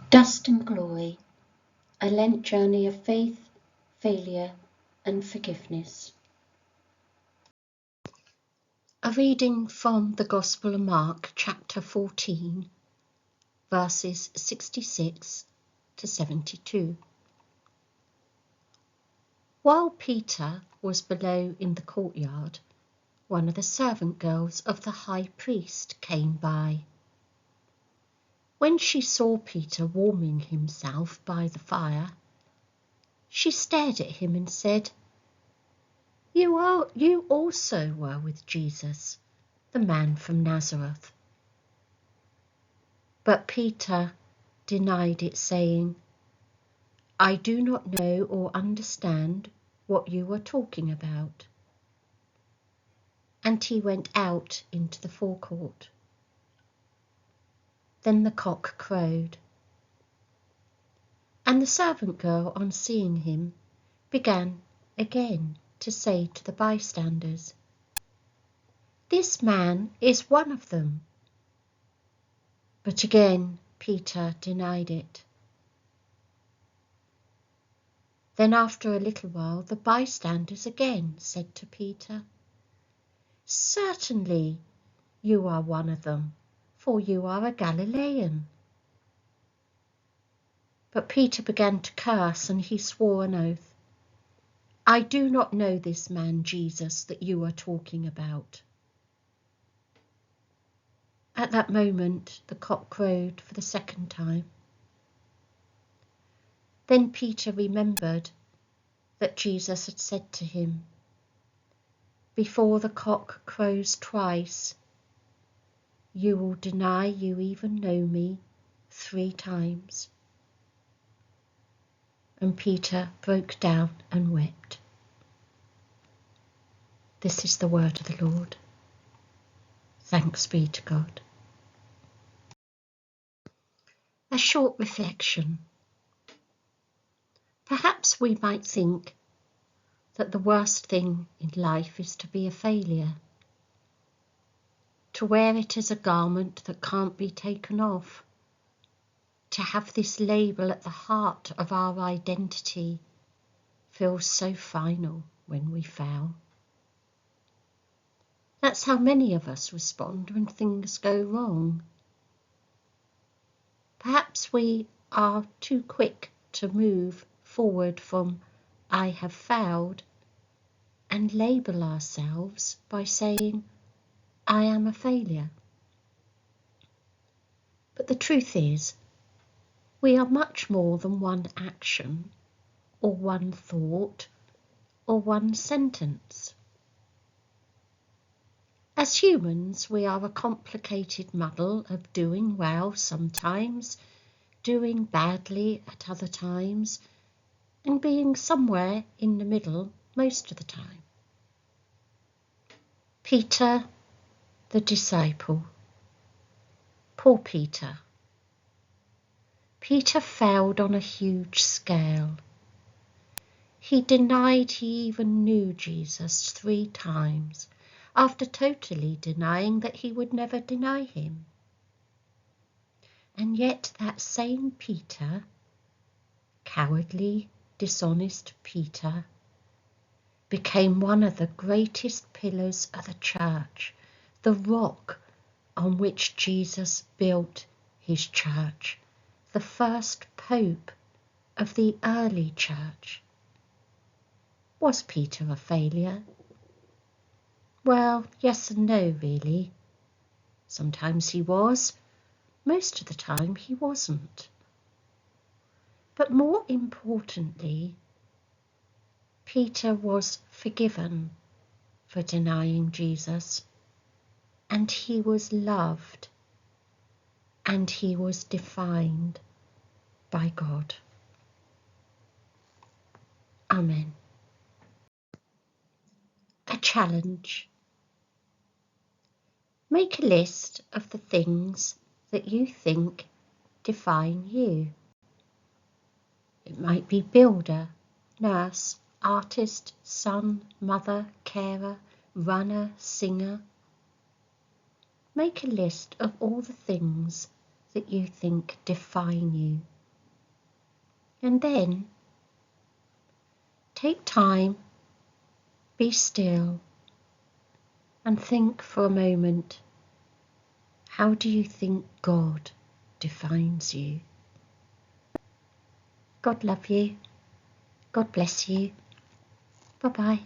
Dust and Glory, a Lent journey of faith, failure and forgiveness. A reading from the Gospel of Mark, chapter 14, verses 66 to 72. While Peter was below in the courtyard, one of the servant girls of the high priest came by. When she saw Peter warming himself by the fire, she stared at him and said, You also were with Jesus, the man from Nazareth." But Peter denied it, saying, "I do not know or understand what you are talking about." And he went out into the forecourt. Then the cock crowed. And the servant girl, on seeing him, began again to say to the bystanders, "This man is one of them." But again Peter denied it. Then after a little while the bystanders again said to Peter, "Certainly you are one of them, for you are a Galilean." But Peter began to curse, and he swore an oath, "I do not know this man Jesus that you are talking about." At that moment the cock crowed for the second time. Then Peter remembered that Jesus had said to him, "Before the cock crows twice, you will deny you even know me 3 times." And Peter broke down and wept. This is the word of the Lord. Thanks be to God. A short reflection. Perhaps we might think that the worst thing in life is to be a failure, to wear it as a garment that can't be taken off, to have this label at the heart of our identity feels so final when we fail. That's how many of us respond when things go wrong. Perhaps we are too quick to move forward from "I have failed" and label ourselves by saying, "I am a failure." But the truth is, we are much more than one action, or one thought, or one sentence. As humans, we are a complicated muddle of doing well sometimes, doing badly at other times, and being somewhere in the middle most of the time. Peter, the disciple. Poor Peter. Peter failed on a huge scale. He denied he even knew Jesus 3 times, after totally denying that he would never deny him. And yet that same Peter, cowardly, dishonest Peter, became one of the greatest pillars of the church, the rock on which Jesus built his church, the first pope of the early church. Was Peter a failure? Well, yes and no, really. Sometimes he was, most of the time he wasn't. But more importantly, Peter was forgiven for denying Jesus, and he was loved, and he was defined by God. Amen. A challenge. Make a list of the things that you think define you. It might be builder, nurse, artist, son, mother, carer, runner, singer. Make a list of all the things that you think define you And then take time, be still, and think for a moment, how do you think God defines you? God love you. God bless you. Bye-bye.